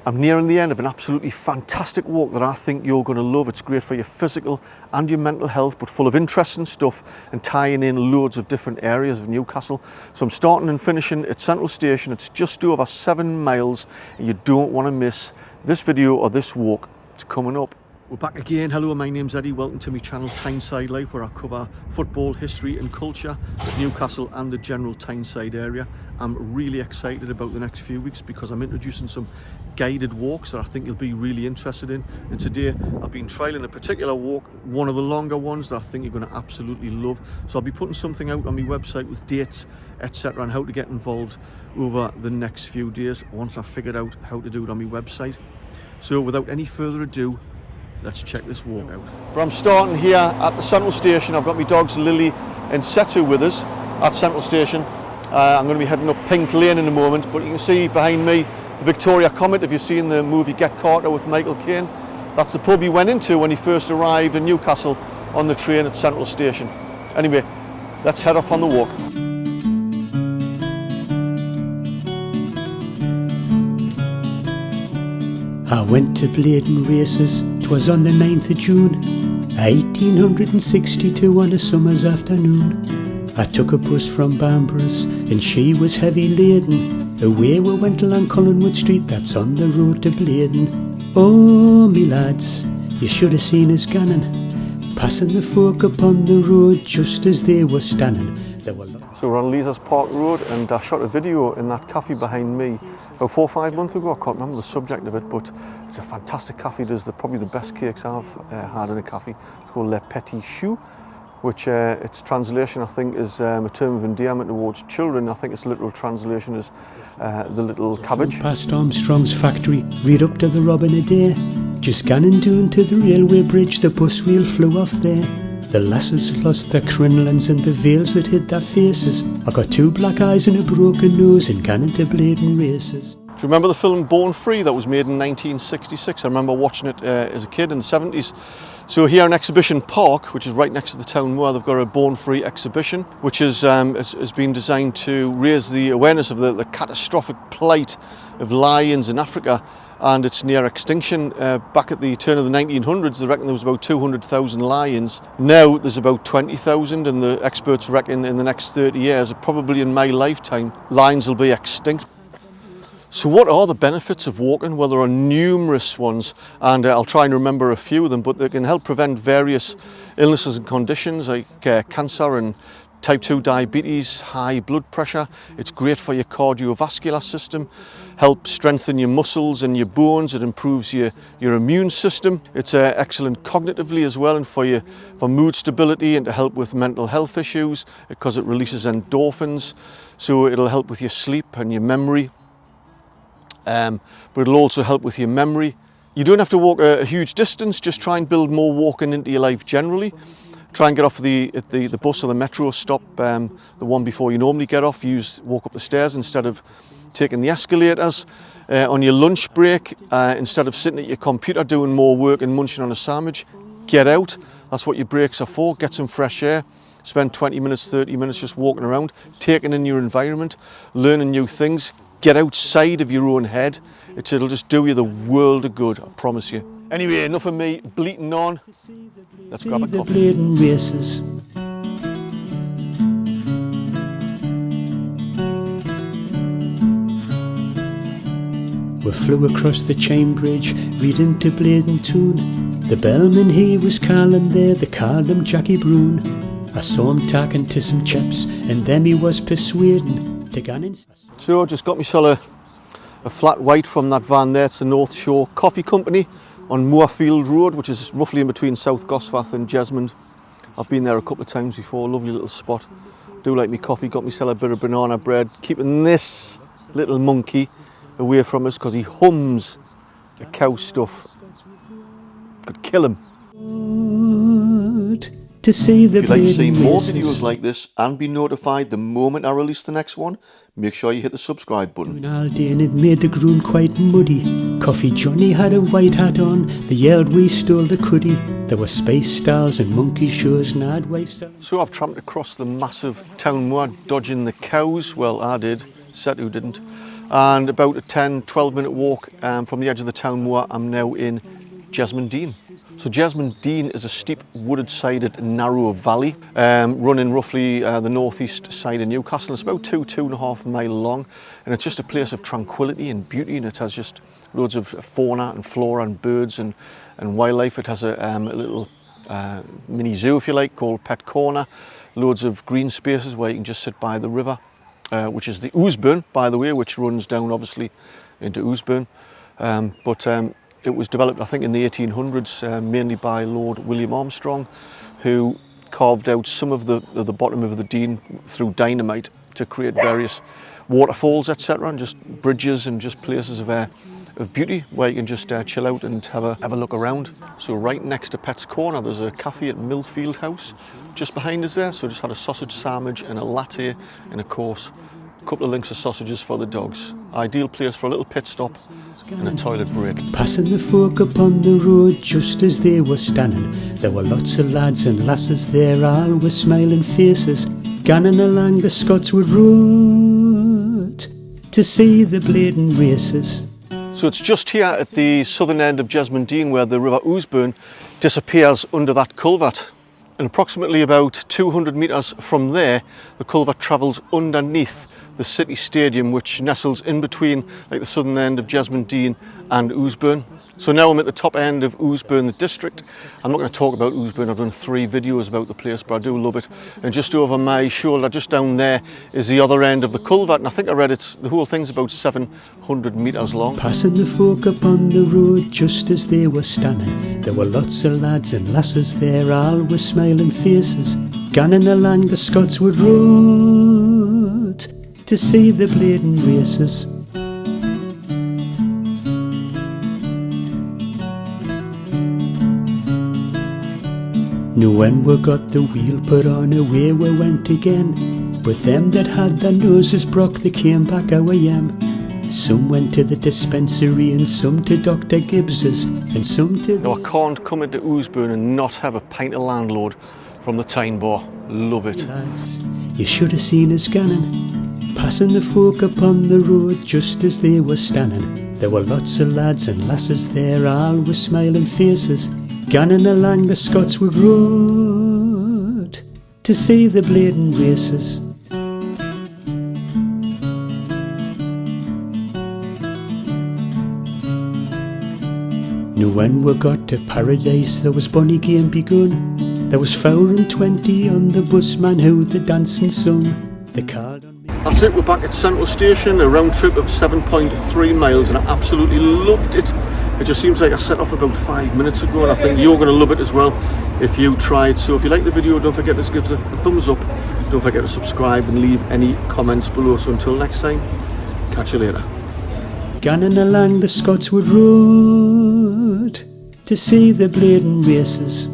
I'm nearing the end of an absolutely fantastic walk that I think you're going to love. It's great for your physical and your mental health, but full of interesting stuff and tying in loads of different areas of Newcastle. So I'm starting and finishing at Central Station. It's just over 7 miles and you don't want to miss this video or this walk. It's coming up. We're back again. Hello, my name's Eddie. Welcome to my channel Tyneside Life, where I cover football, history and culture of Newcastle and the general Tyneside area. I'm really excited about the next few weeks because I'm introducing some guided walks that I think you'll be really interested in. And today I've been trialing a particular walk, one of the longer ones that I think you're going to absolutely love. So I'll be putting something out on my website with dates, etc., and how to get involved over the next few days once I've figured out how to do it on my website. So without any further ado, let's check this walk out. But I'm starting here at the Central Station. I've got my dogs Lily and Setu with us at Central Station. I'm going to be heading up Pink Lane in a moment, but you can see behind me the Victoria Comet. If you've seen the movie Get Carter with Michael Caine, that's the pub he went into when he first arrived in Newcastle on the train at Central Station. Anyway, let's head off on the walk. I went to Blaydon Races, 'twas on the 9th of June, 1862 on a summer's afternoon. I took a bus from Bamburgh's and she was heavy laden. Away we went along Collingwood Street, that's on the road to Blaydon. Oh, me lads, you should have seen us ganning, passing the folk upon the road just as they were standing. There were So we're on Leazers Park Road and I shot a video in that cafe behind me about 4 or 5 months ago. I can't remember the subject of it, but it's a fantastic cafe. It does probably the best cakes I've had in a cafe. It's called Le Petit Chou, which its translation I think is a term of endearment towards children. I think its literal translation is the little cabbage. Past Armstrong's factory, read up to the Robin a day. Just ganning down to the railway bridge, the bus wheel flew off there. The lasses lost their crinolines and the veils that hid their faces. I got 2 black eyes and a broken nose and ganning to Blaydon Races. Do you remember the film Born Free that was made in 1966? I remember watching it as a kid in the 70s. So here in Exhibition Park, which is right next to the town moor, they've got a Born Free exhibition, which has been designed to raise the awareness of the catastrophic plight of lions in Africa and its near extinction. Back at the turn of the 1900s, they reckon there was about 200,000 lions. Now there's about 20,000, and the experts reckon in the next 30 years, probably in my lifetime, lions will be extinct. So what are the benefits of walking? Well, there are numerous ones, and I'll try and remember a few of them, but they can help prevent various illnesses and conditions like cancer and type 2 diabetes, high blood pressure. It's great for your cardiovascular system, helps strengthen your muscles and your bones. It improves your immune system. It's excellent cognitively as well, and for mood stability and to help with mental health issues because it releases endorphins. So it'll help with your sleep and your memory. But it'll also help with your memory. You don't have to walk a huge distance, just try and build more walking into your life generally. Try and get off the bus or the metro stop, the one before you normally get off. Walk up the stairs instead of taking the escalators. On your lunch break, instead of sitting at your computer doing more work and munching on a sandwich, get out. That's what your breaks are for. Get some fresh air. Spend 20 minutes, 30 minutes just walking around, taking in your environment, learning new things. Get outside of your own head. It'll just do you the world of good, I promise you. Anyway, enough of me bleating on. Let's grab a coffee. Blaydon Races. We flew across the chain bridge, reading to Blaydon tune. The bellman he was calling there, they called him Jackie Broon. I saw him talking to some chaps, and then he was persuading to go in. So just got myself a flat white from that van there. It's the North Shore Coffee Company on Moorfield Road, which is roughly in between South Gosforth and Jasmine. I've been there a couple of times before. Lovely little spot. Do like me coffee. Got myself a bit of banana bread. Keeping this little monkey away from us because he hums the cow stuff. Could kill him. To see the if you'd like to see more races. videos like this and be notified the moment I release the next one, make sure you hit the subscribe button. All day and it made the groom quite muddy. Coffee Johnny had a white hat on. They yelled we stole the cuddy. There were space stalls and monkey shows and I'd wife selling. So I've tramped across the massive town moor, dodging the cows. Well, I did. Setu didn't. and about a 10-12 minute walk from the edge of the town moor, I'm now in Jasmine Dean. So Jasmine Dean is a steep, wooded sided, narrow valley running roughly the northeast side of Newcastle. It's about 2.5 miles long, and it's just a place of tranquility and beauty, and it has just loads of fauna and flora and birds and wildlife. It has a little mini zoo, if you like, called Pet Corner. Loads of green spaces where you can just sit by the river, which is the Ousburn, by the way, which runs down obviously into Ousburn. It was developed, I think, in the 1800s, mainly by Lord William Armstrong, who carved out some of the bottom of the Dean through dynamite to create various waterfalls, etc., and just bridges and just places of beauty where you can just chill out and have a look around. So right next to Pet's Corner, there's a cafe at Millfield House, just behind us there. So just had a sausage sandwich and a latte, and of course, a couple of links of sausages for the dogs. Ideal place for a little pit stop and a toilet break. Passing the folk upon the road just as they were standing, there were lots of lads and lasses there, all with smiling faces, ganning along the Scotswood Road to see the Blaydon Races. So it's just here at the southern end of Jasmine Dean where the River Ousburn disappears under that culvert. And approximately about 200 metres from there, the culvert travels underneath the city stadium, which nestles in between like the southern end of Jasmine Dean and Ousburn. So now I'm at the top end of Ousburn, the district. I'm not going to talk about Ousburn, I've done 3 videos about the place, but I do love it. And just over my shoulder, just down there, is the other end of the culvert, and I think I read the whole thing's about 700 metres long. Passing the folk upon the road just as they were standing, there were lots of lads and lasses there, all with smiling faces, ganning along the Scotswood Road to see the Blaydon Races. Now when we got the wheel put on, away we went again. But them that had their noses broke, they came back our yam. Some went to the dispensary and some to Dr. Gibbs's and some to... Now I can't come into Ousburn and not have a pint of landlord from the Tyne Bar. Love it. Lads, you should have seen us ganning, passing the folk upon the road just as they were standing. There were lots of lads and lasses there, all with smiling faces, ganning along the Scotswood Road to see the Blaydon Races. Now when we got to Paradise, there was bonny game begun. There was 420 on the busman who the dancing sung. They called on me. That's it, we're back at Central Station, a round trip of 7.3 miles, and I absolutely loved it. It just seems like I set off about 5 minutes ago, and I think you're going to love it as well if you tried. So if you like the video, don't forget to give it a thumbs up, don't forget to subscribe and leave any comments below. So until next time, catch you later. Ganning along the Scotswood Road to see the Blaydon Races.